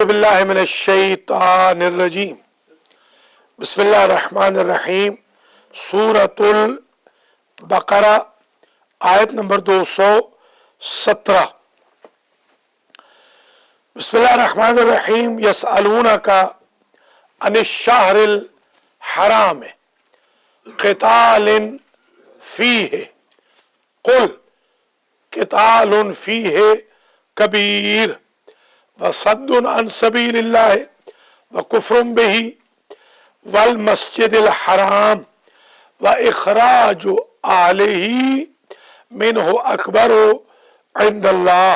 باللہ من الشیطان الرجیم بسم اللہ الرحمن الرحیم سورۃ البقرہ آیت نمبر 217 بسم اللہ الرحمن الرحیم یسألونک عن الشہر الحرام قتال فیہ قل قتال فیہ کبیر وصد عن سبیل اللہ وکفر بہ والمسجد الحرام واخراج اہلہ منہ اکبر عند اللہ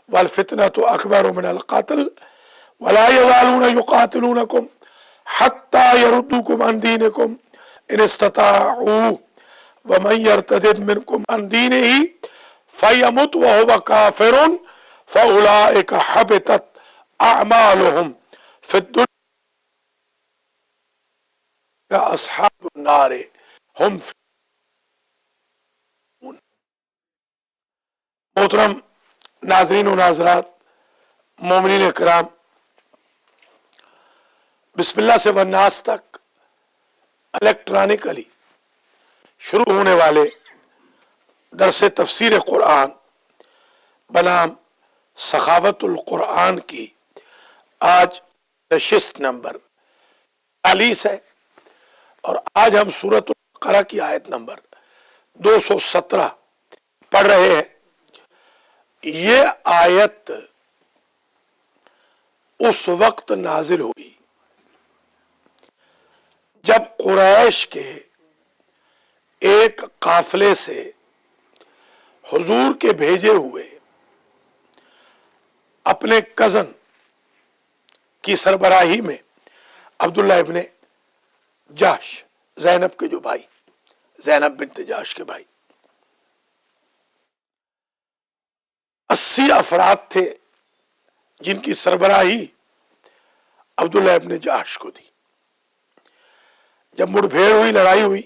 والفتنة اکبر من القتل ولا یزالون یقاتلونکم حتی یردوکم عن دینکم ان استطاعوا ومن یرتدد منکم عن دینہ فیمت وہو کافر فاولئک حبطت اعمالهم فی الدنیا اصحاب النار ہم فیہم۔ محترم ناظرین و ناظرات، مومنین کرام، بسم اللہ سے والناس تک الیکٹرانکلی شروع ہونے والے درس تفسیر قرآن بنام سخاوت القرآن کی آج نشست نمبر 40 ہے، اور آج ہم سورۃ البقرہ کی آیت نمبر 217 پڑھ رہے ہیں۔ یہ آیت اس وقت نازل ہوئی جب قریش کے ایک قافلے سے حضور کے بھیجے ہوئے اپنے کزن کی سربراہی میں عبداللہ ابن جحش، زینب کے جو بھائی، زینب بنت جحش کے بھائی، 80 افراد تھے جن کی سربراہی عبداللہ ابن جحش کو دی۔ جب مڑ بھیڑ ہوئی، لڑائی ہوئی،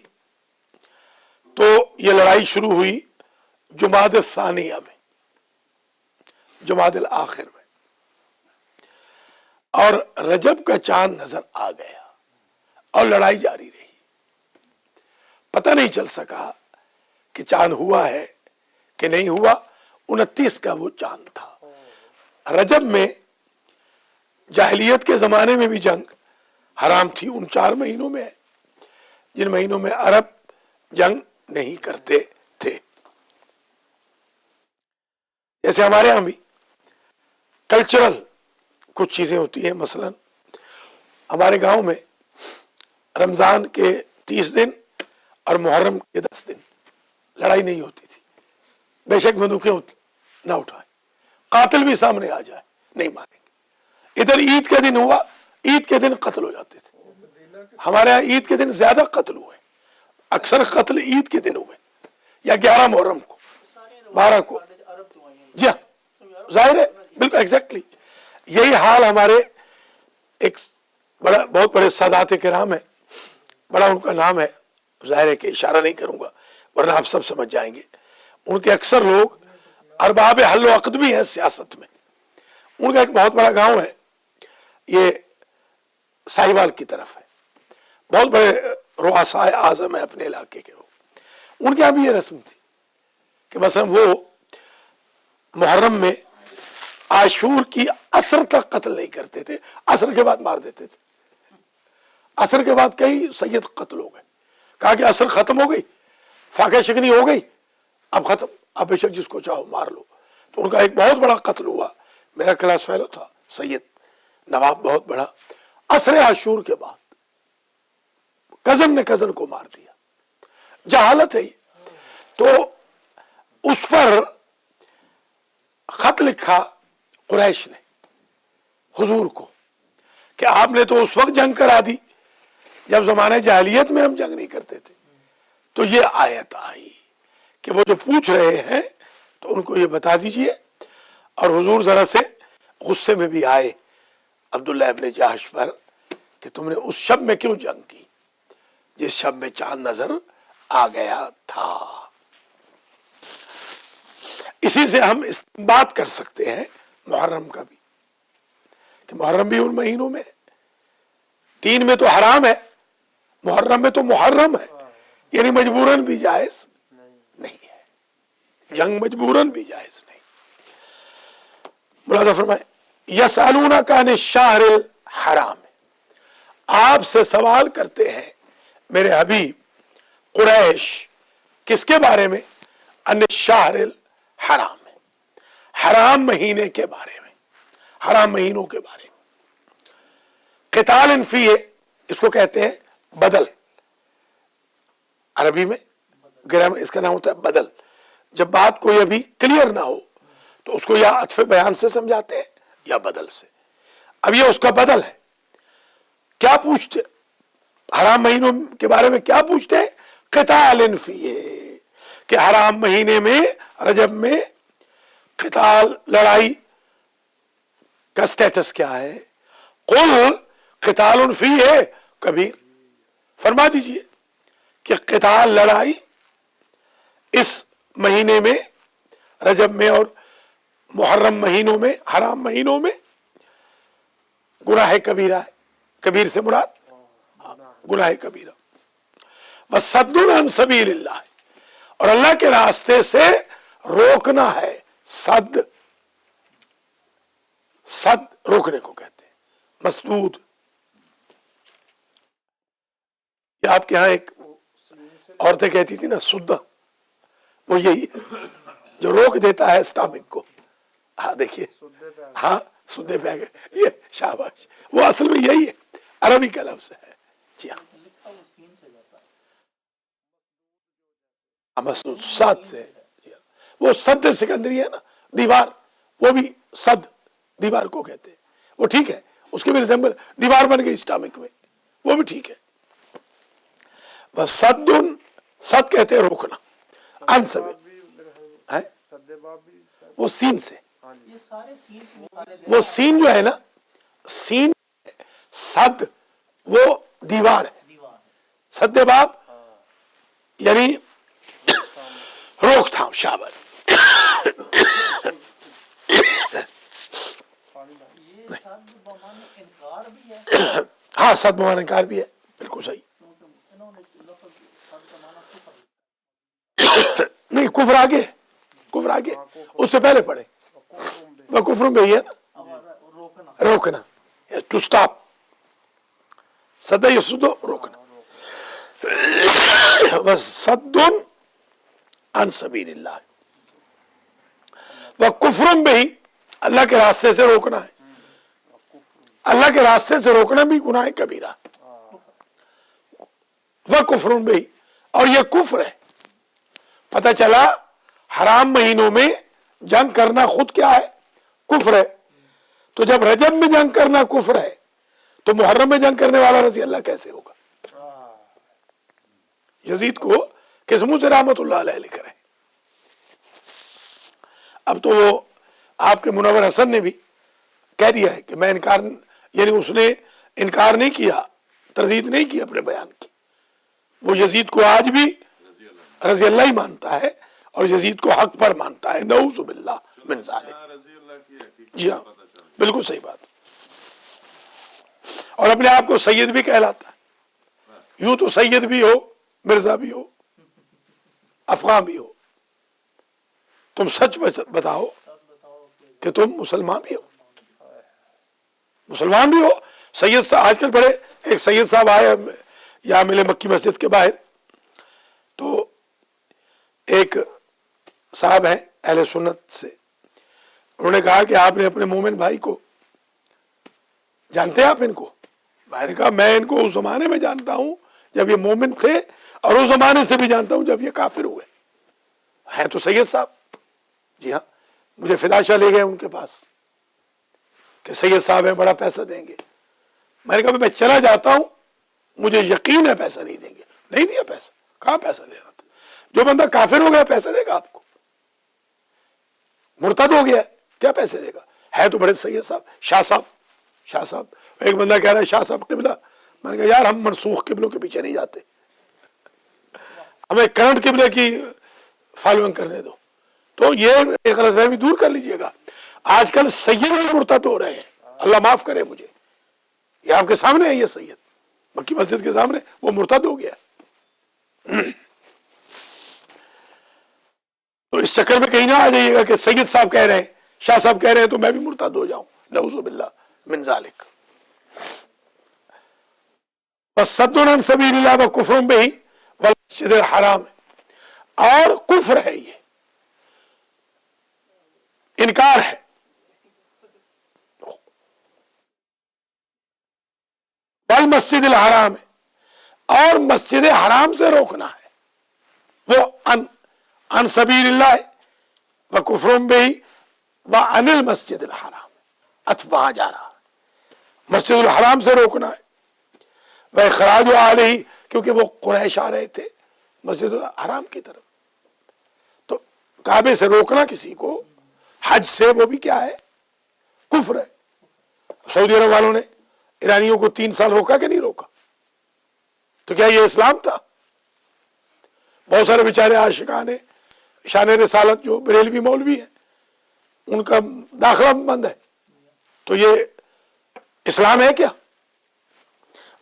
تو یہ لڑائی شروع ہوئی جمادی الثانیہ میں، جمادی الاخر میں، اور رجب کا چاند نظر آ گیا اور لڑائی جاری رہی۔ پتہ نہیں چل سکا کہ چاند ہوا ہے کہ نہیں ہوا۔ 29 کا وہ چاند تھا۔ رجب میں جاہلیت کے زمانے میں بھی جنگ حرام تھی، ان 4 مہینوں میں، جن مہینوں میں عرب جنگ نہیں کرتے تھے۔ جیسے ہمارے ہاں بھی کلچرل کچھ چیزیں ہوتی ہیں، مثلا ہمارے گاؤں میں رمضان کے 30 دن اور محرم کے 10 دن لڑائی نہیں ہوتی تھی، بے شک بندوقیں نہ اٹھائیں، قاتل بھی سامنے آ جائے نہیں مانیں گے۔ ادھر عید کے دن ہوا، عید کے دن قتل ہو جاتے تھے۔ ہمارے یہاں عید کے دن زیادہ قتل ہوئے، اکثر قتل عید کے دن ہوئے، یا 11 محرم کو، 12 کو۔ جی ہاں، ظاہر ہے، بالکل ایگزیکٹلی یہی حال ہمارے ایک بہت بڑے سادات کرام ہیں، بڑا ان کا نام ہے، ظاہر ہے کہ اشارہ نہیں کروں گا ورنہ آپ سب سمجھ جائیں گے۔ ان کے اکثر لوگ ارباب حل و عقد بھی ہیں سیاست میں۔ ان کا ایک بہت بڑا گاؤں ہے، یہ ساہیوال کی طرف ہے، بہت بڑے رؤساء اعظم ہیں اپنے علاقے کے۔ ان کے یہاں بھی یہ رسم تھی کہ مثلا وہ محرم میں عاشور کی عصر تک قتل نہیں کرتے تھے، عصر کے بعد مار دیتے تھے۔ عصر کے بعد کئی سید قتل ہو گئے، کہا کہ عصر ختم ہو گئی، فاقہ شکنی ہو گئی، اب ختم، اب بے شک جس کو چاہو مار لو۔ تو ان کا ایک بہت بڑا قتل ہوا، میرا کلاس فیلو تھا سید نواب، بہت بڑا، عصر عاشور کے بعد کزن نے کزن کو مار دیا۔ جہالت ہے یہ۔ تو اس پر خط لکھا قریش نے حضور کو کہ آپ نے تو اس وقت جنگ کرا دی جب زمانہ جاہلیت میں ہم جنگ نہیں کرتے تھے۔ تو یہ آیت آئی کہ وہ جو پوچھ رہے ہیں تو ان کو یہ بتا دیجئے۔ اور حضور ذرا سے غصے میں بھی آئے عبداللہ ابن جحش پر کہ تم نے اس شب میں کیوں جنگ کی جس شب میں چاند نظر آ گیا تھا۔ اسی سے ہم استنباط کر سکتے ہیں محرم کا بھی کہ محرم بھی ان مہینوں میں ہے، 3 میں تو حرام ہے، محرم میں تو محرم ہے، یعنی مجبوراً بھی جائز نہیں ہے، جنگ مجبوراً بھی جائز نہیں۔ ملاحظہ فرمائیں، یسألونک عن الشہر الحرام، آپ سے سوال کرتے ہیں میرے حبیب قریش، کس کے بارے میں؟ عن الشہر الحرام، حرام مہینے کے بارے میں، حرام مہینوں کے بارے میں۔ قتال فیہ، اس کو کہتے ہیں بدل، عربی میں گرامر اس کا نام ہوتا ہے بدل۔ جب بات کوئی ابھی کلیئر نہ ہو تو اس کو یا عطف بیان سے سمجھاتے ہیں یا بدل سے۔ اب یہ اس کا بدل ہے۔ کیا پوچھتے حرام مہینوں کے بارے میں؟ کیا پوچھتے ہیں؟ قتال فیہ، کہ حرام مہینے میں رجب میں قتال لڑائی کا سٹیٹس کیا ہے؟ قل قتال فیہ کبیر، فرما دیجئے کہ قتال لڑائی اس مہینے میں رجب میں اور محرم مہینوں میں، حرام مہینوں میں گناہ کبیرہ ہے۔ کبیر سے مراد گناہ کبیرہ۔ وصد عن سبیل اللہ، اور اللہ کے راستے سے روکنا ہے۔ صد، صد روکنے کو کہتے ہیں، مسدود۔ یہ آپ کے ہاں ایک عورتیں کہتی تھی نا سدہ، وہ یہی ہے جو روک دیتا ہے اسٹامک کو۔ ہاں دیکھیے، ہاں سدے پہ آگے، یہ شاباش، وہ اصل میں یہی ہے، عربی کا لفظ ہے۔ جی ہاں، مسدود سات سے، وہ صد سکندری ہے نا، دیوار، وہ بھی صد دیوار کو کہتے ہیں، وہ ٹھیک ہے، اس کے بھی ریزمبل دیوار بن گئی اسٹامک میں، وہ بھی ٹھیک ہے۔ بس صد، صد کہتے ہیں روکنا، ان سبیل، وہ سین سے، وہ سین جو ہے نا، سین صد وہ دیوار ہے، صد باب یعنی روک تھام، شاباش۔ ہاں صد بمعنی انکار بھی ہے، بالکل صحیح۔ نہیں کفر آگے، کفر آگے، اس سے پہلے پڑھے، وہ کفر میں ہی ہے نا، روکنا، ٹو سٹاپ، صد یصد روکنا، وصد عن سبیل اللہ، وکفر بھی اللہ کے راستے سے روکنا ہے۔ اللہ کے راستے سے روکنا بھی گناہ کبیرہ، وکفر بھی، اور یہ کفر ہے۔ پتہ چلا حرام مہینوں میں جنگ کرنا خود کیا ہے؟ کفر ہے۔ تو جب رجب میں جنگ کرنا کفر ہے تو محرم میں جنگ کرنے والا رضی اللہ کیسے ہوگا؟ یزید کو کس منہ سے رحمت اللہ علیہ لکھ رہے ہیں؟ اب تو وہ آپ کے منور حسن نے بھی کہہ دیا ہے کہ میں انکار، یعنی اس نے انکار نہیں کیا، تردید نہیں کی اپنے بیان کی، وہ یزید کو آج بھی رضی اللہ ہی مانتا ہے اور یزید کو حق پر مانتا ہے، نعوذ باللہ من ذالک۔ جی ہاں بالکل صحیح بات، اور اپنے آپ کو سید بھی کہلاتا ہے۔ یوں تو سید بھی ہو، مرزا بھی ہو، افغان بھی ہو، تم سچ بتاؤ کہ تم مسلمان بھی ہو، مسلمان بھی ہو۔ سید صاحب آج کل بڑے، ایک سید صاحب آئے یہاں ملے مکی مسجد کے باہر، تو ایک صاحب ہیں اہل سنت سے، انہوں نے کہا کہ آپ نے اپنے مومن بھائی کو جانتے ہیں آپ ان کو؟ میں نے کہا میں ان کو اس زمانے میں جانتا ہوں جب یہ مومن تھے، اور اس زمانے سے بھی جانتا ہوں جب یہ کافر ہوئے ہیں، تو سید صاحب۔ جی ہاں، مجھے فدا شاہ لے گئے ان کے پاس کہ سید صاحب ہیں، بڑا پیسہ دیں گے۔ میں نے کہا میں چلا جاتا ہوں، مجھے یقین ہے پیسہ نہیں دیں گے۔ نہیں دیا پیسہ، کہاں پیسہ دے رہا تھا؟ جو بندہ کافر ہو گیا پیسہ دے گا آپ کو؟ مرتد ہو گیا کیا پیسے دے گا؟ ہے تو بڑے سید صاحب، شاہ صاحب، شاہ صاحب۔ ایک بندہ کہہ رہا ہے شاہ صاحب قبلہ، میں نے کہا یار ہم منسوخ قبلوں کے پیچھے نہیں جاتے، ہمیں کرنٹ قبلے کی فالوئنگ کرنے دو۔ تو یہ غلط فہمی دور کر لیجئے گا، آج کل سید مرتد ہو رہے ہیں، اللہ معاف کرے مجھے، یہ آپ کے سامنے ہے، یہ سید مکی مسجد کے سامنے، وہ مرتد ہو گیا۔ تو اس چکر میں کہیں نہ آ جائیے گا کہ سید صاحب کہہ رہے ہیں، شاہ صاحب کہہ رہے ہیں تو میں بھی مرتد ہو جاؤں، نعوذ باللہ من ذالک۔ وَصَدٌّ عَن سَبِيلِ اللَّهِ وَكُفْرٌ بِهِ وَالْمَسْجِدِ الْحَرَامِ، اور کفر ہے، یہ انکار ہے، والمسجد الحرام، اور مسجد حرام سے روکنا ہے، وہ عن سبیل اللہ وکفر بہ وعن المسجد الحرام، اتفا جا رہا ہے، مسجد الحرام سے روکنا ہے، وإخراج علیہ، کیونکہ وہ قریش آ رہے تھے مسجد الحرام کی طرف، تو کعبے سے روکنا کسی کو حج سے، وہ بھی کیا ہے؟ کفر ہے۔ سعودی عرب والوں نے ایرانیوں کو 3 سال روکا کہ نہیں روکا؟ تو کیا یہ اسلام تھا؟ بہت سارے بیچارے عاشقان شان رسالت جو بریلوی مولوی ہیں، ان کا داخلہ بند ہے، تو یہ اسلام ہے کیا؟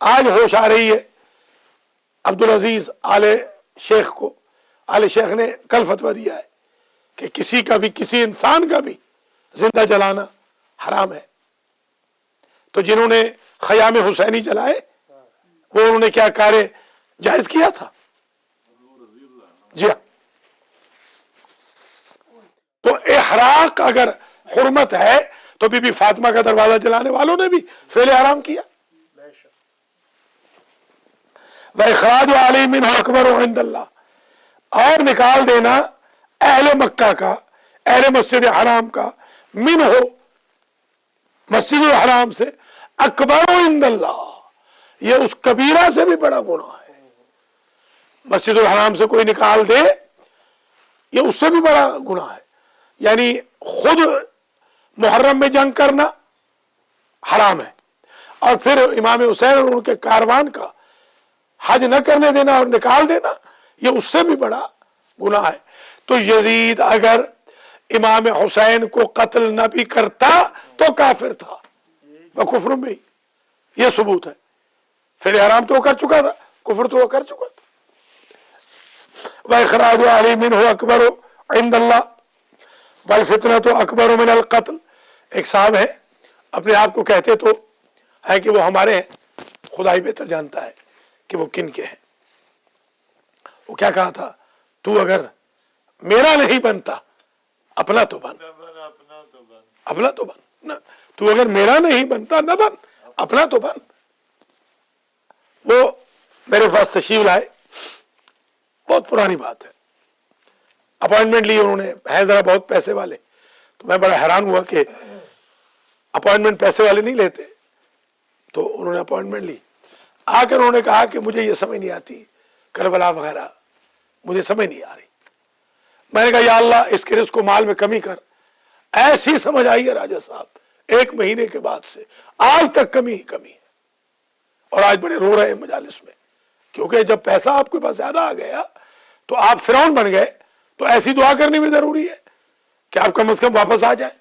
آج ہوش آ رہی ہے عبدالعزیز آل شیخ کو، آل شیخ نے کل فتویٰ دیا ہے کہ کسی کا بھی، کسی انسان کا بھی زندہ جلانا حرام ہے۔ تو جنہوں نے خیام حسینی جلائے، وہ انہوں نے کیا کار جائز کیا تھا؟ جی ہاں۔ تو احراق اگر حرمت ہے تو بی بی فاطمہ کا دروازہ جلانے والوں نے بھی فعل حرام کیا۔ وَإِخْرَاجُ عَلَيْهِ مِنْهُ أَكْبَرُ عِنْدَ اللَّهِ، اور نکال دینا اہل مکہ کا، اہل مسجد حرام کا، منہ مسجد الحرام سے، اکبر عند اللہ، یہ اس کبیرہ سے بھی بڑا گناہ ہے۔ مسجد الحرام سے کوئی نکال دے، یہ اس سے بھی بڑا گناہ ہے، یعنی خود محرم میں جنگ کرنا حرام ہے، اور پھر امام حسین اور ان کے کاروان کا حج نہ کرنے دینا اور نکال دینا، یہ اس سے بھی بڑا گناہ ہے۔ تو یزید اگر امام حسین کو قتل نہ بھی کرتا تو کافر تھا، وکفر بھی، یہ ثبوت ہے۔ پھر حرام تو وہ کر چکا تھا، کفر تو وہ کر چکا تھا۔ وَإِخْرَاجُ عَلِيٍّ مِّنْهُ أَكْبَرُ عِندَ اللَّهِ وَالْفِتْنَةُ أَكْبَرُ مِنَ الْقَتْلِ، ایک صاحب ہے، اپنے آپ کو کہتے تو ہے کہ وہ ہمارے ہیں، خدا ہی بہتر جانتا ہے کہ وہ کن کے ہیں۔ وہ کیا کہا تھا؟ تو اگر میرا نہیں بنتا اپنا تو بن، اپنا تو بن، تو اگر میرا نہیں بنتا نہ بن، اپنا تو بن۔ وہ میرے پاس تشریف لائے، بہت پرانی بات ہے، اپوائنٹمنٹ لی انہوں نے، ہیں ذرا بہت پیسے والے، تو میں بڑا حیران ہوا کہ اپوائنٹمنٹ پیسے والے نہیں لیتے، تو انہوں نے اپوائنٹمنٹ لی، آ کر انہوں نے کہا کہ مجھے یہ سمجھ نہیں آتی، کربلا وغیرہ مجھے سمجھ نہیں آ رہی۔ میں نے کہا یا اللہ اس کے رزق کو مال میں کمی کر۔ ایسی سمجھ آئی ہے راجہ صاحب 1 مہینے کے بعد سے آج تک کمی ہی کمی ہے، اور آج بڑے رو رہے ہیں مجالس میں، کیونکہ جب پیسہ آپ کے پاس زیادہ آ گیا تو آپ فرعون بن گئے، تو ایسی دعا کرنی بھی ضروری ہے کہ آپ کم از کم واپس آ جائیں،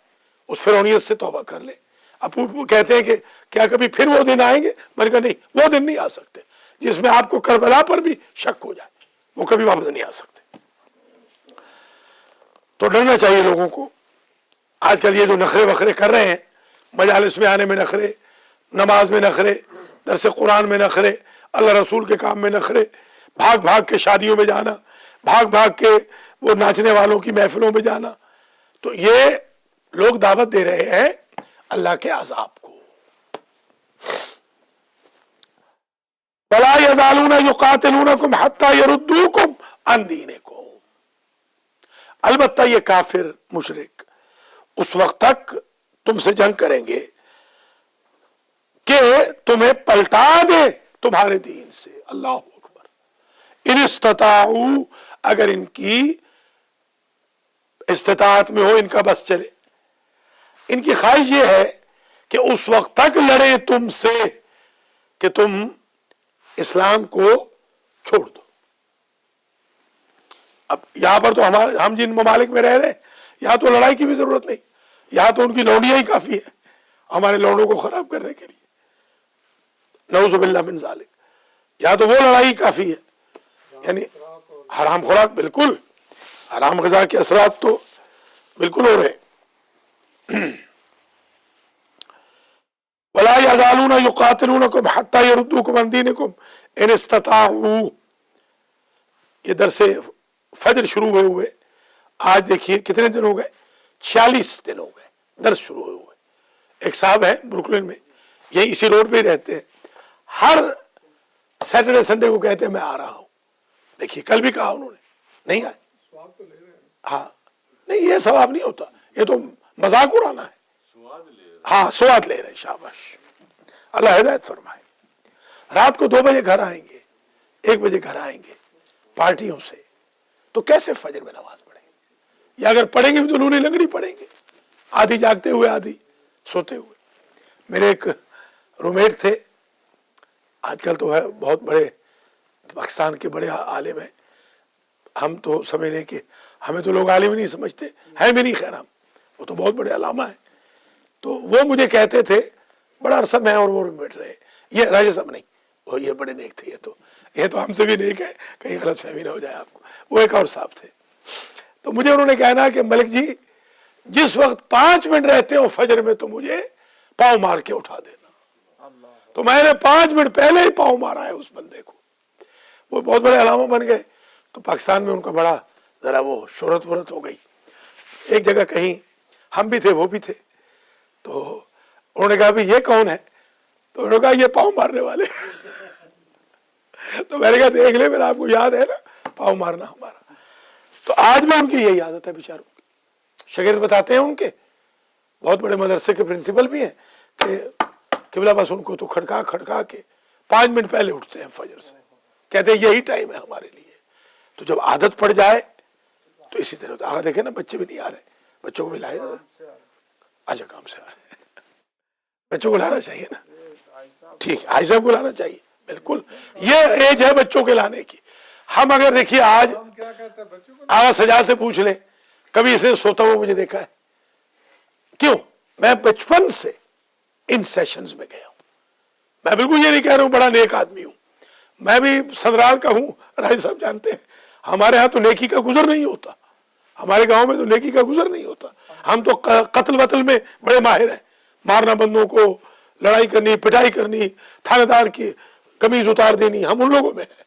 اس فرعونیت سے توبہ کر لیں۔ اب وہ کہتے ہیں کہ کیا کبھی پھر وہ دن آئیں گے؟ میں نے کہا نہیں، وہ دن نہیں آ سکتے جس میں آپ کو کربلا پر بھی شک ہو جائے، وہ کبھی واپس نہیں آ سکتے۔ تو ڈرنا چاہیے لوگوں کو۔ آج کل یہ جو نخرے وخرے کر رہے ہیں، مجالس میں آنے میں نخرے، نماز میں نخرے، درس قرآن میں نخرے، اللہ رسول کے کام میں نخرے، بھاگ بھاگ کے شادیوں میں جانا، بھاگ بھاگ کے وہ ناچنے والوں کی محفلوں میں جانا، تو یہ لوگ دعوت دے رہے ہیں اللہ کے عذاب کو۔ وَلَا يَزَالُونَ يُقَاتِلُونَكُمْ حَتَّى يَرُدُّوكُمْ عَنْ دِينِكُمْ، البتہ یہ کافر مشرک اس وقت تک تم سے جنگ کریں گے کہ تمہیں پلٹا دے تمہارے دین سے۔ اللہ اکبر۔ ان استطاعوا، اگر ان کی استطاعت میں ہو، ان کا بس چلے، ان کی خواہش یہ ہے کہ اس وقت تک لڑے تم سے کہ تم اسلام کو چھوڑ دو۔ اب یہاں پر تو ہم جن ممالک میں رہ رہے ہیں، یہاں تو لڑائی کی بھی ضرورت نہیں، یہاں تو ان کی لونڈیاں ہی کافی ہے، ہمارے لوگوں کو خراب کرنے کے لیے، نعوذ باللہ من ذالک. یا تو وہ لڑائی کافی ہے، یعنی حرام خوراک، بالکل حرام غذا کے اثرات تو بالکل ہو رہے. وَلَا يَزَالُونَ يُقَاتِلُونَكُمْ حَتَّى يَرُدُّوكُمْ عَنْ دِينِكُمْ إِنِ اسْتَطَاعُوا. یہ درس فجر شروع ہوئے آج دیکھیے کتنے دن ہو گئے، 46 دن ہو گئے درس شروع ہوئے. ایک صاحب ہیں بروکلن میں، یہی اسی روڈ پہ ہی رہتے ہیں، ہر سیٹرڈے سنڈے کو کہتے ہیں میں آ رہا ہوں. دیکھیے کل بھی کہا انہوں نے نہیں آئے. ہاں نہیں، یہ ثواب نہیں ہوتا، یہ تو مذاق اڑانا ہے. ہاں سواد لے رہے، شاباش، اللہ ہدایت فرمائے. رات کو 2 بجے گھر آئیں گے، 1 بجے گھر آئیں گے پارٹیوں سے، تو کیسے فجر میں نماز پڑھیں گے؟ یا اگر پڑھیں گے بھی تو لونی لنگڑی پڑھیں گے، آدھی جاگتے ہوئے آدھی سوتے ہوئے. میرے ایک رومیٹ تھے، آج کل تو ہے بہت بڑے پاکستان کے بڑے عالم ہیں. ہم تو سمجھنے کہ ہمیں تو لوگ عالم نہیں سمجھتے ہیں بھی نہیں، خیر ہم وہ تو بہت بڑے علامہ ہیں. تو وہ مجھے کہتے تھے، بڑا عرصہ میں اور وہ رومیٹ رہے، یہ راجہ صاحب نہیں، وہ یہ بڑے نیک تھے، یہ تو ہم سے بھی نیک ہے، کہیں غلط فہمی نہ ہو جائے آپ کو. وہ ایک اور صاحب تھے. تو مجھے انہوں نے کہنا کہ ملک جی جس وقت 5 منٹ رہتے ہو فجر میں تو مجھے پاؤں مار کے اٹھا دینا. تو میں نے 5 منٹ پہلے ہی پاؤں مارا ہے اس بندے کو. وہ بہت بڑے علامہ بن گئے. تو پاکستان میں ان کا بڑا ذرا وہ شہرت ورت ہو گئی. ایک جگہ کہیں ہم بھی تھے وہ بھی تھے، تو انہوں نے کہا بھی یہ کون ہے؟ تو انہوں نے کہا یہ پاؤں مارنے والے. تو میں نے کہا دیکھ لے، میرا آپ کو یاد ہے نا پاؤں مارنا ہمارا. تو آج بھی ان کی یہی عادت ہے بیچاروں کی. شاگرد بتاتے ہیں ان کے بہت بڑے مدرسے کے پرنسپل بھی ہیں کہ قبلہ بس ان کو تو کھڑکا کھڑکا کے 5 منٹ پہلے اٹھتے ہیں فجر سے، کہتے ہیں یہی ٹائم ہے ہمارے لیے. تو جب عادت پڑ جائے تو اسی طرح ہوتا ہے. آگے دیکھیں نا بچے بھی نہیں آ رہے، بچوں کو بھی لائے نا، آجا کام سے آ رہے ہیں، بچوں کو لانا چاہیے نا. ٹھیک، آئی صاحب کو لانا چاہیے، بالکل یہ ایج ہے بچوں کے لانے کی. ہم اگر دیکھیے آج آغا سجاد سے پوچھ لیں، کبھی اسے سوتا ہوا مجھے دیکھا ہے؟ کیوں؟ میں بچپن سے ان سیشنز میں گیا ہوں. میں بالکل یہ نہیں کہہ رہا ہوں بڑا نیک آدمی ہوں، میں بھی صدرال کا ہوں. راج صاحب جانتے ہیں ہمارے ہاں تو نیکی کا گزر نہیں ہوتا، ہمارے گاؤں میں تو نیکی کا گزر نہیں ہوتا. ہم تو قتل وتل میں بڑے ماہر ہیں، مارنا بندوں کو، لڑائی کرنی، پٹائی کرنی، تھانے دار کی قمیض اتار دینی، ہم ان لوگوں میں ہیں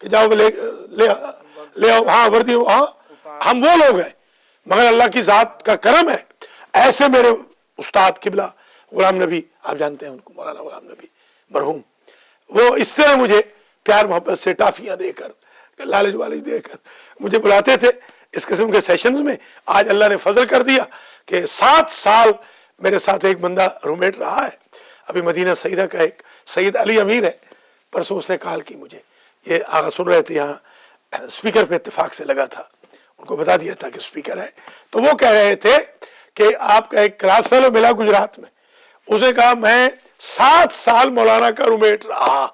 کہ جاؤ لے آؤ، ہاں وردی ہو، ہاں ہم وہ لوگ ہیں. مگر اللہ کی ذات کا کرم ہے، ایسے میرے استاد قبلہ غلام نبی، آپ جانتے ہیں ان کو، مولانا غلام نبی مرحوم، وہ اس طرح مجھے پیار محبت سے ٹافیاں دے کر، لالچ والچ دے کر مجھے بلاتے تھے اس قسم کے سیشنز میں. آج اللہ نے فضل کر دیا کہ 7 سال میرے ساتھ ایک بندہ رومیٹ رہا ہے. ابھی مدینہ سیدہ کا ایک سید علی امیر ہے، پرسوں اس نے کال کی مجھے، یہ آگا سن رہے تھے یہاں اسپیکر پہ اتفاق سے لگا تھا، ان کو بتا دیا تھا کہ اسپیکر ہے. تو وہ کہہ رہے تھے کہ آپ کا ایک کلاس فیلو ملا گجرات میں، اس نے کہا میں 7 سال مولانا کا رومیٹ رہا،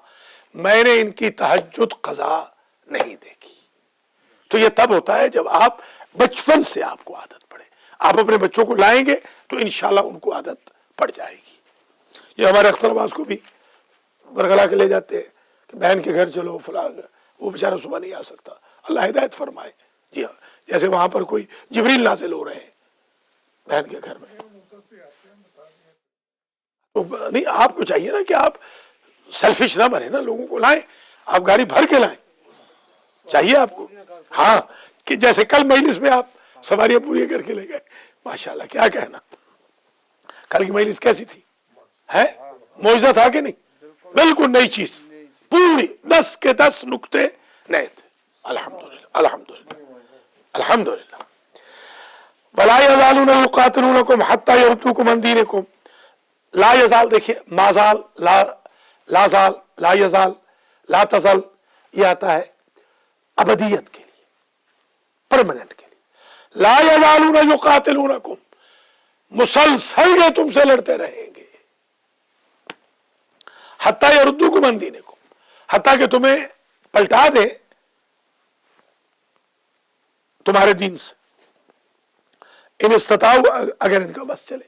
میں نے ان کی تہجد قضا نہیں دیکھی. تو یہ تب ہوتا ہے جب آپ بچپن سے آپ کو عادت پڑے. آپ اپنے بچوں کو لائیں گے تو انشاءاللہ ان کو عادت پڑ جائے گی. یہ ہمارے اختر عباس کو بھی برگلا کے لے جاتے ہیں کہ بہن کے گھر چلو فلاں، وہ بیچارہ صبح نہیں آ سکتا، اللہ ہدایت فرمائے. جی ہاں، جیسے وہاں پر کوئی جبریل نازل ہو رہے ہیں بہن کے گھر میں. تو نہیں، آپ کو چاہیے نا کہ آپ سیلفش نہ بنے نا، لوگوں کو لائیں، آپ گاڑی بھر کے لائیں، چاہیے آپ کو. ہاں کہ جیسے کل مجلس میں آپ سواریاں پوری کر کے لے گئے، ماشاءاللہ کیا کہنا. کل کی مجلس کیسی تھی؟ ہے معجزہ تھا کہ نہیں؟ بالکل نئی چیز، پوری 10 کے 10 نقطے نئے تھے. الحمدللہ الحمدللہ الحمدللہ. ولا يزالون يقاتلونكم حتى يردوكم عن دينكم. لا یزال دیکھیے، ما زال، لا زال، لا یزال، لا تزل، یہ آتا ہے ابدیت کے لیے، پرماننٹ کے لیے. لا یزالون یقاتلونکم، مسلسل یہ تم سے لڑتے رہیں گے. حتی یردوکم عن دینکم، حتیٰ کہ تمہیں پلٹا دیں تمہارے دین سے. ان استطاعوا، اگر ان کا بس چلے.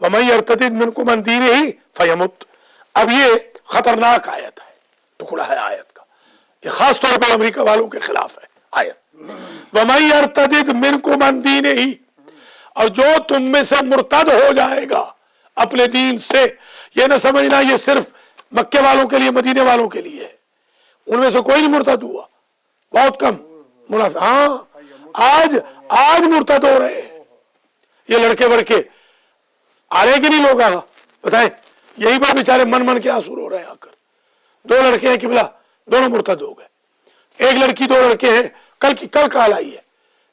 وَمَن يَرْتَدِدْ مِنْكُمْ عَنْ دِينِهِ فَيَمُتْ. اب یہ خطرناک آیت ہے، ٹکڑا ہے آیت کا، یہ خاص طور پر امریکہ والوں کے خلاف ہے آیت. وَمَن يَرْتَدِدْ مِنْكُمْ عَنْ دِينِهِ، اور جو تم میں سے مرتد ہو جائے گا اپنے دین سے. یہ نہ سمجھنا یہ صرف مکے والوں کے لیے مدینے والوں کے لیے ہے، ان میں سے کوئی نہیں مرتد ہوا، بہت کم منافق. ہاں آج مرتد ہو رہے ہیں یہ لڑکے بڑکے. آ رہے کہ نہیں لوگ آگا بتائیں؟ یہی پر بیچارے من کے آنسو رو رہے ہیں آ کر. 2 لڑکے ہیں قبلہ، دونوں مرتد ہو گئے. ایک لڑکی 2 لڑکے ہیں، کل کال آئی ہے،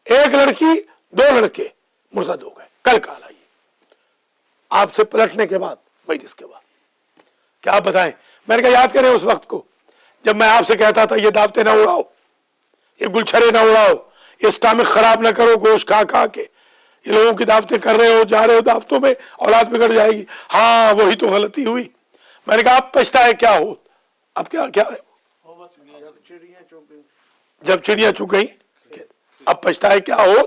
ایک لڑکی 2 لڑکے مرتد ہو گئے، کل کال آئی ہے آپ سے پلٹنے کے بعد، مجلس کے بعد. کیا آپ بتائیں؟ میں نے کہا یاد کریں اس وقت کو جب میں آپ سے کہتا تھا یہ دعوتیں نہ اڑاؤ، یہ گلچھرے نہ اڑاؤ، یہ اسٹامک خراب نہ کرو گوشت کھا کے. یہ لوگوں کی دعوتیں کر رہے ہو، جا رہے ہو دعوتوں میں، اولاد بگڑ جائے گی. ہاں وہی تو غلطی ہوئی. میں نے کہا اب پچھتائے کیا ہو؟ اب کیا ہے؟ جب چڑیاں چگ گئی. اب پچھتائے کیا ہو؟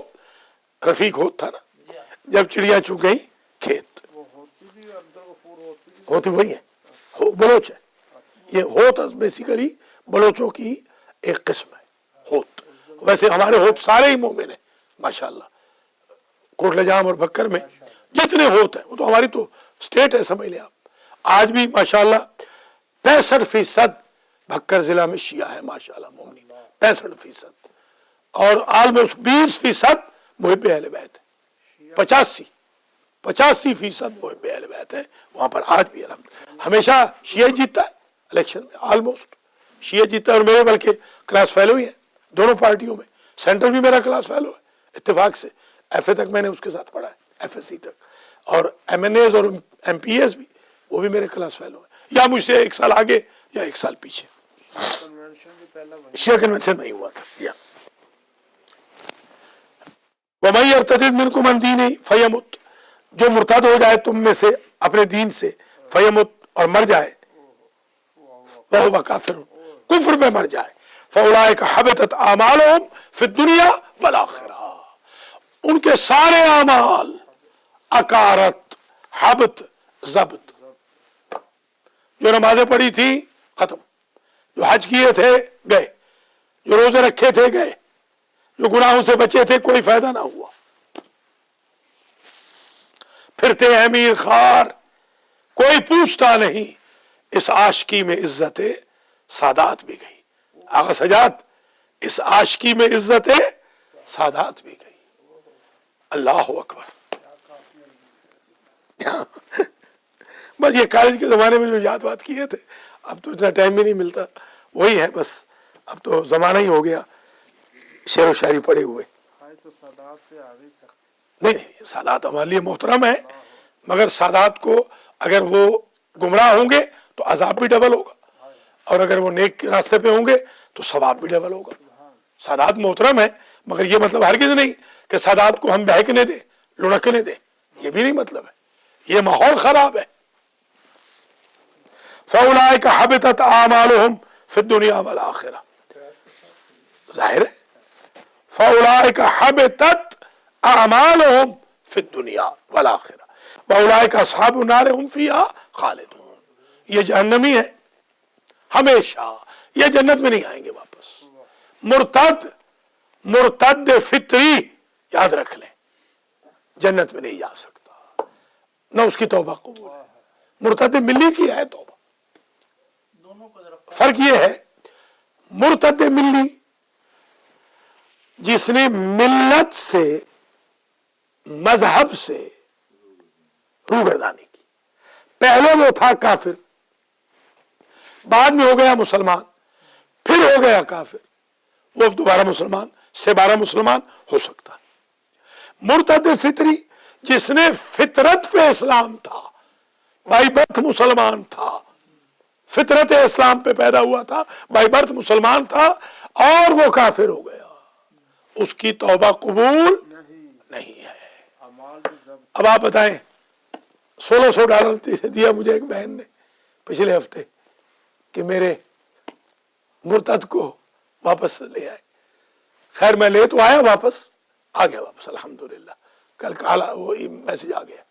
رفیق ہوت تھا نا، جب چڑیاں چگ گئی کھیت. ہوتی وہی ہے، بلوچ ہے یہ. ہوت بیسیکلی بلوچوں کی ایک قسم ہے ہوت. ویسے ہمارے ہوت سارے ہی مومن ہیں ماشاءاللہ. کوٹلے جام اور بھکر میں جتنے ہوت ہیں، وہ تو ہماری تو اسٹیٹ ہے سمجھ لیں آپ. آج بھی ماشاءاللہ 65% بھکر ضلع میں شیعہ ہے ماشاءاللہ مومنین، 65%. اور آلموسٹ 20% محب اہل بیت ہے. 85% محب اہل بیت ہے وہاں پر آج بھی. الحمد ہمیشہ شیعہ جیتتا ہے الیکشن میں، آلموسٹ شیعہ جیتتا ہے. اور میرے بلکہ کلاس فیلو ہی ہیں دونوں پارٹیوں میں. سینٹر بھی میرا کلاس فیلو ہے اتفاق سے. ایف اے تک میں نے اس کے ساتھ پڑھا ہے، ایف ایس سی تک. اور ایم این ایز اور ایم پی ایس بھی، وہ بھی میرے کلاس فیلو ہیں، یا مجھ سے 1 سال آگے یا 1 سال پیچھے. شیعہ کنونشن نہیں ہوا تھا. وَمَن يَرْتَدِدْ مِنْكُمْ عَنْ دِينِهِ فَيَمُتْ، جو مرتد ہو جائے تم میں سے اپنے دین سے، فیمت اور مر جائے، وَهُوَ كَافِرٌ کفر میں مر جائے، فَأُولَٰئِكَ حَبِطَتْ أَعْمَالُهُمْ فِي الدُّنْيَا وَالْآخِرَةِ، ان کے سارے اعمال اکارت حبت ضبط. جو نمازیں پڑھی تھی ختم، جو حج کیے تھے گئے، جو روزے رکھے تھے گئے، جو گناہوں سے بچے تھے کوئی فائدہ نہ ہوا. پھرتے ہیں امیر خار، کوئی پوچھتا نہیں. اس عاشقی میں عزت سادات بھی گئی. آغا سجاد، اس عاشقی میں عزت سادات بھی گئی. اللہ اکبر. بس یہ کالج کے زمانے میں جو یاد بات کیے تھے، اب تو اتنا ٹائم بھی نہیں ملتا. وہی ہے بس، اب تو زمانہ ہی ہو گیا شعر و شاعری پڑے ہوئے. نہیں سادات ہمارے لیے محترم ہے، مگر سادات کو اگر وہ گمراہ ہوں گے تو عذاب بھی ڈبل ہوگا، اور اگر وہ نیک راستے پہ ہوں گے تو ثواب بھی ڈبل ہوگا. سادات محترم ہے، مگر یہ مطلب ہرگز نہیں کہ سادات کو ہم بہکنے دیں، لڑکنے دیں، یہ بھی نہیں مطلب ہے. یہ ماحول خراب ہے. فَأُولَٰئِكَ حَبِطَتْ أَعْمَالُهُمْ فِي الدُّنْيَا وَالْآخِرَةِ. ظاہر ہے فَأُولَٰئِكَ حَبِطَتْ أَعْمَالُهُمْ فِي الدُّنْيَا وَالْآخِرَةِ وَأُولَٰئِكَ أَصْحَابُ النَّارِ هُمْ فِيهَا خَالِدُونَ. یہ جہنمی ہے ہمیشہ، یہ جنت میں نہیں آئیں گے واپس. مرتد فطری یاد رکھ لیں جنت میں نہیں جا سکتا، نہ اس کی توبہ قبول ہے. مرتد ملی کی ہے توبہ. فرق یہ ہے مرتد ملی جس نے ملت سے، مذہب سے روگردانی کی. پہلے وہ تھا کافر، بعد میں ہو گیا مسلمان، پھر ہو گیا کافر، وہ دوبارہ مسلمان سے 12 مسلمان ہو سکتا ہے. مرتد فطری جس نے فطرت پہ اسلام تھا، بائی برتھ مسلمان تھا، فطرت اسلام پہ پیدا ہوا تھا، بائی برتھ مسلمان تھا، اور وہ کافر ہو گیا، اس کی توبہ قبول نہیں ہے. اب آپ بتائیں، $1600 دیا مجھے ایک بہن نے پچھلے ہفتے کہ میرے مرتد کو واپس لے آئے. خیر میں لے تو آیا، واپس آ گیا واپس الحمدللہ. کل وہ میسج آ گیا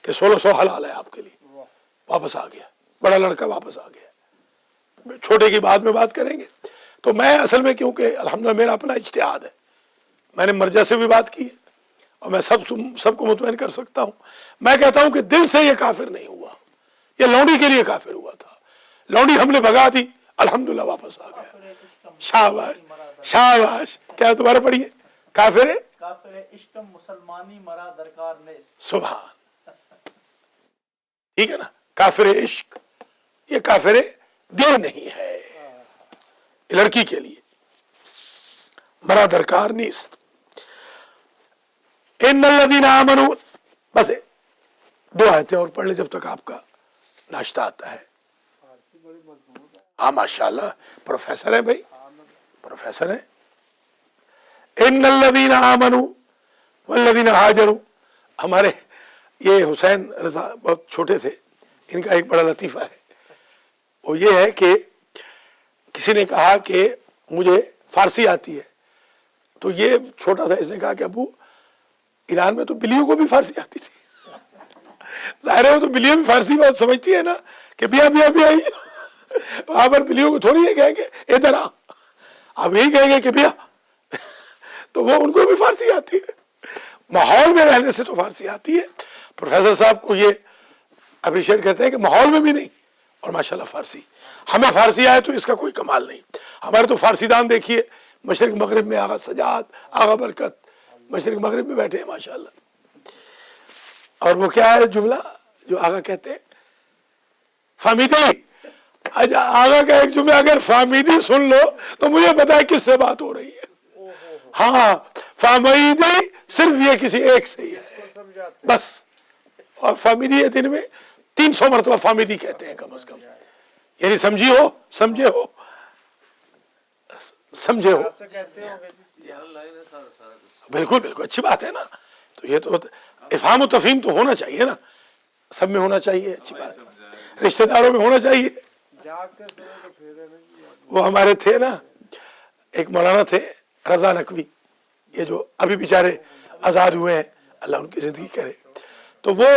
کہ 1600 حلال ہے آپ کے لیے، واپس آ گیا، بڑا لڑکا واپس آ گیا، چھوٹے کی بعد میں بات کریں گے۔ تو میں اصل میں کیونکہ الحمدللہ میرا اپنا اجتہاد ہے، میں نے مرجع سے بھی بات کی ہے اور میں سب کو مطمئن کر سکتا ہوں، میں کہتا ہوں کہ دل سے یہ کافر نہیں ہوا، یہ لونڈی کے لیے کافر ہوا تھا، لونڈی ہم نے بھگا دی، الحمدللہ واپس آ گیا، شاباش شاباش۔ کیا دوبارہ پڑھیے؟ کافر ہے کافر عشقم مسلمانی مرا درکار نیست۔ سبحان، ٹھیک ہے نا، کافر عشق، یہ کافر دین نہیں ہے، یہ لڑکی کے لیے مرا درکار نیست۔ ان الذین آمنوا، بس 2 آیتیں اور پڑھ لیں جب تک آپ کا ناشتہ آتا ہے۔ فارسی بڑی مضبوط ہے۔ ہاں ماشاءاللہ پروفیسر ہیں بھائی، پروفیسر ہیں۔ ان الذین آمنوا والذین ہاجروا، ہمارے یہ حسین رضا بہت چھوٹے تھے، ان کا ایک بڑا لطیفہ ہے، وہ یہ ہے کہ کسی نے کہا کہ مجھے فارسی آتی ہے، تو یہ چھوٹا تھا، اس نے کہا کہ ابو ایران میں تو بلیوں کو بھی فارسی آتی تھی، ظاہر ہے وہ تو بلیوں بھی فارسی بات سمجھتی ہے نا، کہ بیا بیا بیا ہی، وہاں پر بلیوں کو تھوڑی یہ کہیں گے ادھر آ، آپ یہی کہیں گے کہ بیا، تو وہ ان کو بھی فارسی آتی ہے، ماحول میں رہنے سے تو فارسی آتی ہے۔ پروفیسر صاحب کو یہ اپریشیٹ کرتے ہیں کہ ماحول میں بھی نہیں، اور ماشاءاللہ فارسی، ہمیں فارسی آئے تو اس کا کوئی کمال نہیں، ہمارے تو فارسی دان دیکھیے مشرق مغرب میں، آغا سجاد، آغا برکت مشرق مغرب میں بیٹھے ہیں ماشاءاللہ۔ اور وہ کیا ہے جملہ جو آغا کہتے ہیں؟ فامیدی، آغا کا ایک جملہ اگر فامیدی سن لو تو مجھے پتا ہے کس سے بات ہو رہی ہے، ہاں فامیدی صرف یہ کسی ایک سے ہی ہے سمجھاتے بس، اور فامیدی دن میں 300 مرتبہ فامیدی کہتے ہیں کم از کم، یعنی سمجھی ہو، سمجھے ہو، سمجھے ہو، سے کہتے ہوں گے جی۔ بالکل بالکل اچھی بات ہے نا، تو یہ تو افہام و تفہیم تو ہونا چاہیے نا، سب میں ہونا چاہیے، اچھی بات ہے، رشتہ داروں میں ہونا چاہیے۔ جاگ کے سنے تو پھر ہے نا جی۔ وہ ہمارے تھے نا، ایک مولانا تھے رضا نقوی، یہ جو ابھی بیچارے آزاد ہوئے ہیں، اللہ ان کی زندگی کرے، تو وہ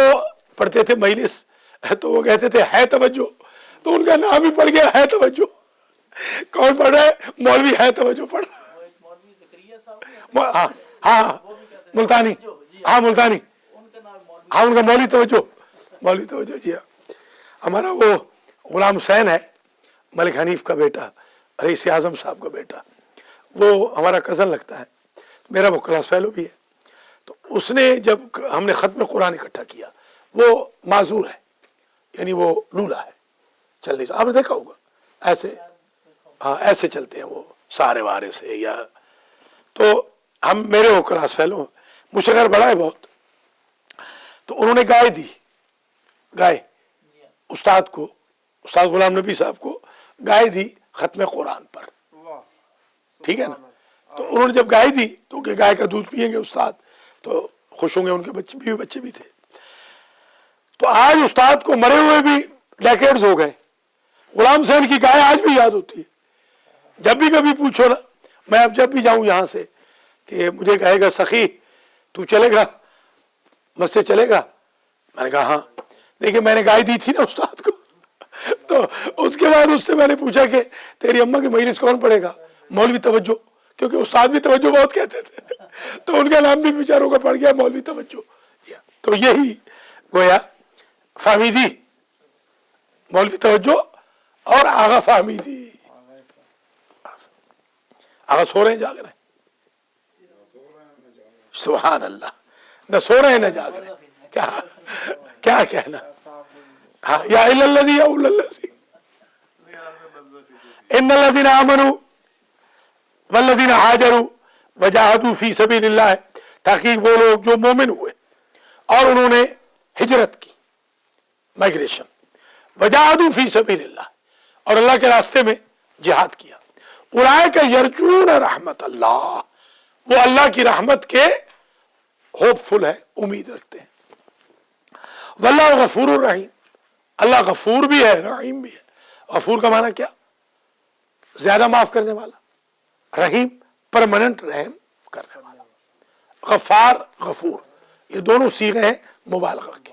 پڑھتے تھے مجلس، تو وہ کہتے تھے ہے توجہ، تو ان کا نام ہی پڑ گیا ہے توجہ، کون پڑھ رہا ہے؟ مولوی ہے توجہ پڑھ رہا ہے، وہ ایک مولوی زکریا صاحب ہاں ہاں وہ بھی کہتے ہیں ملتانی، جی ہاں ملتانی، ان کا نام مولوی ہاں ان کا مولوی توجہ، مولوی توجہ، جی ہاں۔ ہمارا وہ غلام حسین ہے، ملک حنیف کا بیٹا، رئیس اعظم صاحب کا بیٹا، وہ ہمارا کزن لگتا ہے، میرا وہ کلاس فیلو بھی ہے، تو اس نے جب ہم نے ختم قرآن اکٹھا کیا، وہ معذور ہے، یعنی وہ لولا ہے، چل نہیں، آپ نے دیکھا ہوگا ایسے، ہاں ایسے چلتے ہیں وہ سارے وارے سے، یا تو ہم میرے وہ کلاس فیلو، مجھ سے گھر بڑا ہے بہت، تو انہوں نے گائے دی، گائے استاد کو، استاد غلام نبی صاحب کو گائے دی ختم قرآن پر، واہ، ٹھیک ہے نا، تو انہوں نے جب گائے دی تو کہ گائے کا دودھ پیئیں گے استاد تو خوش ہوں گے، ان کے بچے بھی تھے، تو آج استاد کو مرے ہوئے بھی ڈیکیڈز ہو گئے، غلام حسین کی گائے آج بھی یاد ہوتی ہے، جب بھی کبھی پوچھو نا، میں اب جب بھی جاؤں یہاں سے کہ مجھے کہے گا سخی تو چلے گا مسجد چلے گا، میں نے کہا ہاں، دیکھیں میں نے گائے دی تھی نا استاد کو، تو اس کے بعد اس سے میں نے پوچھا کہ تیری اماں کی مجلس کون پڑھے گا؟ مولوی توجہ، کیونکہ استاد بھی توجہ بہت کہتے تھے، تو ان کا نام بھی بیچاروں کا پڑ گیا مولوی توجہ، تو یہی گویا فامیدی، مولوی توجہ اور آغا فامیدی، آغا سو رہے ہیں جاگ رہے ہیں، سبحان اللہ، نہ سو رہے ہیں نہ جاگ رہے ہیں، کیا کہنا، ہاں یا الا الذی یا اول الذی، ان الذین آمنوا والذین ہاجروا وجاہدوا فی سبیل اللہ، تحقیق وہ لوگ جو مومن ہوئے اور انہوں نے ہجرت کی، مائگریشن، وجاہدوا فی سبیل اللہ، اور اللہ کے راستے میں جہاد کیا، اولئک یرجون رحمت اللہ، وہ اللہ کی رحمت کے ہوپ فل ہے، امید رکھتے ہیں، واللہ غفور الرحیم، اللہ غفور بھی ہے رحیم بھی ہے، غفور کا معنی کیا؟ زیادہ معاف کرنے والا، رحیم پرماننٹ رحم کرنے والا، غفار غفور، یہ دونوں صیغے ہیں مبالغہ کے،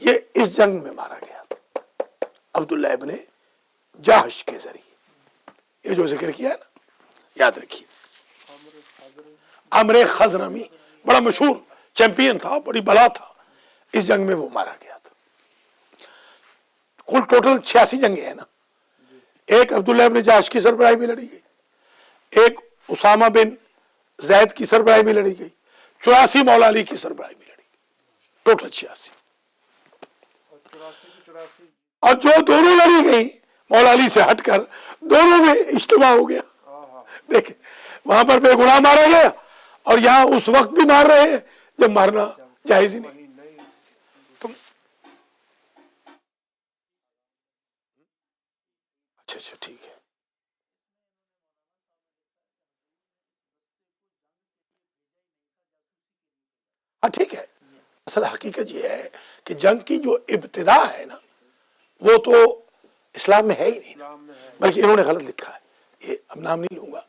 یہ اس جنگ میں مارا گیا عبداللہ ابن جاہش کے ذریعے. یہ جو ذکر کیا ہے نا یاد رکھیے. عمرو خزرمی بڑا مشہور چیمپئن تھا, بڑی بلا تھا, اس جنگ میں وہ مارا گیا تھا. کل ٹوٹل 86 جنگیں ہیں نا. ایک عبداللہ ابن جاہش کی سربراہی میں لڑی گئی, ایک اسامہ بن زید کی سربراہی میں لڑی گئی, 84 مولا علی کی سربراہی میں لڑی گئی, ٹوٹل 86. اور جو دونوں لڑی گئی مولا علی سے ہٹ کر, دونوں میں اجتماع ہو گیا. دیکھیں وہاں پر بے گناہ مارا گیا اور یہاں اس وقت بھی مار رہے ہیں جب مارنا جائز ہی نہیں. تم اچھا ٹھیک ہے. ہاں ٹھیک ہے. اصل حقیقت یہ ہے کہ جنگ کی جو ابتدا ہے نا وہ تو اسلام میں ہے ہی نہیں, بلکہ انہوں نے غلط لکھا ہے. یہ اب نام نہیں لوں گا,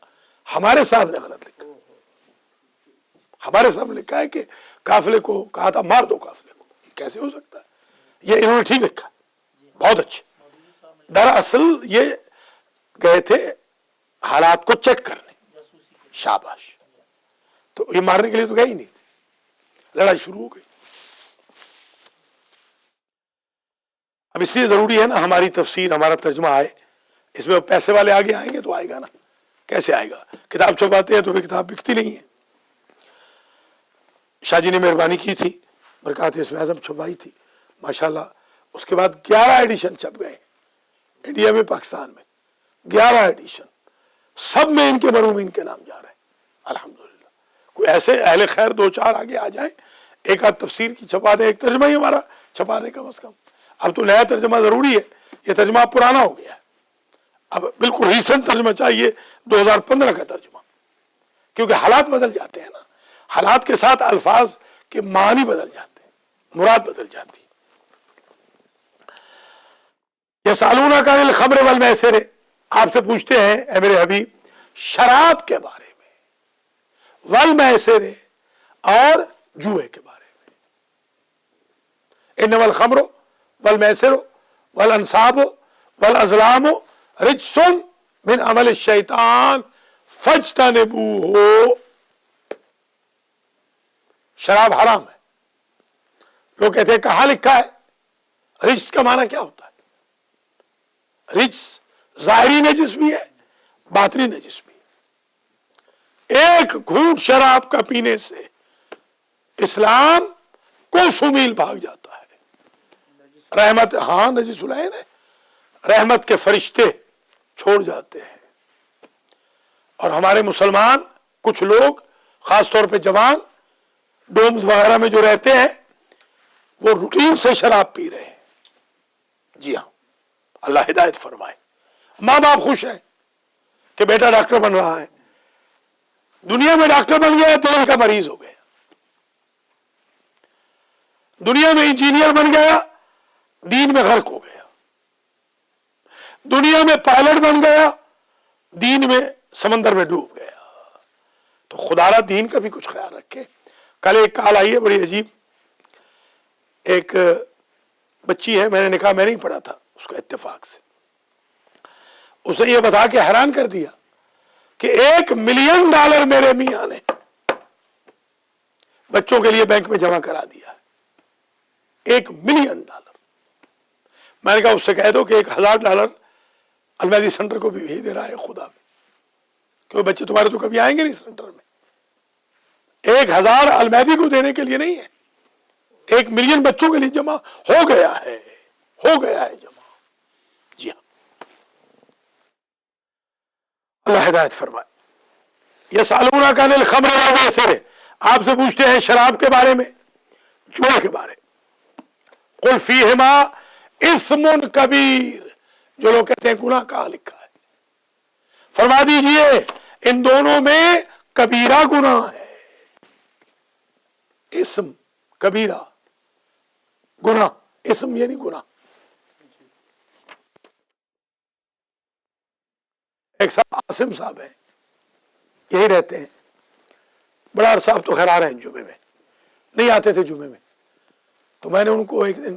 ہمارے صاحب نے غلط لکھا. ہمارے صاحب نے لکھا ہے کہ قافلے کو کہا تھا مار دو قافلے کو. کیسے ہو سکتا ہے؟ یہ انہوں نے ٹھیک لکھا, بہت اچھے. دراصل یہ گئے تھے حالات کو چیک کرنے, شاباش. تو یہ مارنے کے لیے تو گئے ہی نہیں تھے, لڑائی شروع ہو گئی. اب اس لیے ضروری ہے نا ہماری تفسیر, ہمارا ترجمہ آئے. اس میں پیسے والے آگے آئیں گے تو آئے گا نا, کیسے آئے گا؟ کتاب چھپاتے ہیں تو پھر کتاب بکتی نہیں ہے. شاہ جی نے مہربانی کی تھی, برکات اسم اعظم چھپائی تھی ماشاءاللہ. اس کے بعد 11 ایڈیشن چھپ گئے انڈیا میں, پاکستان میں 11 ایڈیشن. سب میں ان کے مرحومین کے نام جا رہے ہیں الحمدللہ. کوئی ایسے اہل خیر 2-4 آگے آ جائیں, ایک آدھ تفسیر کی چھپا دیں, ایک ترجمہ ہی ہمارا چھپا دیں کم از کم. اب تو نیا ترجمہ ضروری ہے, یہ ترجمہ پرانا ہو گیا ہے. اب بالکل ریسنٹ ترجمہ چاہیے, 2015 کا ترجمہ, کیونکہ حالات بدل جاتے ہیں نا. حالات کے ساتھ الفاظ کے معنی بدل جاتے ہیں, مراد بدل جاتی ہے. یسالونک عن الخمر والمیسر, آپ سے پوچھتے ہیں اے میرے حبیب شراب کے بارے میں, والمیسر اور جوئے کے بارے میں. انما الخمر والمیسر والانصاب والازلام رجس من عمل الشیطان فاجتنبوہ. شراب حرام ہے. لوگ کہتے ہیں کہاں لکھا ہے؟ رجس کا معنی کیا ہوتا ہے؟ رجس ظاہری نجس بھی ہے, باطنی نجس بھی ہے. ایک گھونٹ شراب کا پینے سے اسلام کو سمیل بھاگ جاتا ہے. رحمت, ہاں نجس العین ہے, رحمت کے فرشتے چھوڑ جاتے ہیں. اور ہمارے مسلمان کچھ لوگ خاص طور پہ جوان ڈومز وغیرہ میں جو رہتے ہیں وہ روٹین سے شراب پی رہے ہیں. جی ہاں, اللہ ہدایت فرمائے. ماں باپ خوش ہیں کہ بیٹا ڈاکٹر بن رہا ہے, دنیا میں ڈاکٹر بن گیا, دل کا مریض ہو گیا. دنیا میں انجینئر بن گیا, دین میں غرق ہو گیا. دنیا میں پائلٹ بن گیا, دین میں سمندر میں ڈوب گیا. تو خدا را دین کا بھی کچھ خیال رکھے. کل ایک کال آئی ہے بڑی عجیب, ایک بچی ہے, میں نے نکاح میں نہیں پڑھا تھا اس کا اتفاق سے. اس نے یہ بتا کے حیران کر دیا کہ $1 ملین میرے میاں نے بچوں کے لیے بینک میں جمع کرا دیا ہے. $1 ملین. میں نے کہا اس سے کہہ دو کہ $1000 المہدی سینٹر کو بھی بھیج دے رہا ہے خدا میں, کیونکہ بچے تمہارے تو کبھی آئیں گے نہیں سینٹر میں. 1000 المہدی کو دینے کے لیے نہیں ہے, 1 ملین بچوں کے لیے جمع ہو گیا ہے, ہو گیا ہے جمع. جی ہاں, اللہ ہدایت فرمائے. یسالونک عن الخمر والمیسر, آپ سے پوچھتے ہیں شراب کے بارے میں, جوئے کے بارے. قل فیہما اثم کبیر, جو لوگ کہتے ہیں گناہ کہاں لکھا ہے, فرما دیجئے ان دونوں میں کبیرہ گناہ ہے. اسم کبیرہ, گناہ, اسم یعنی گناہ. ایک صاحب عاصم صاحب ہیں, یہی رہتے ہیں, بڑا عرصہ اب تو خیر آ رہے ہیں جمعے میں, نہیں آتے تھے جمعے میں. تو میں نے ان کو ایک دن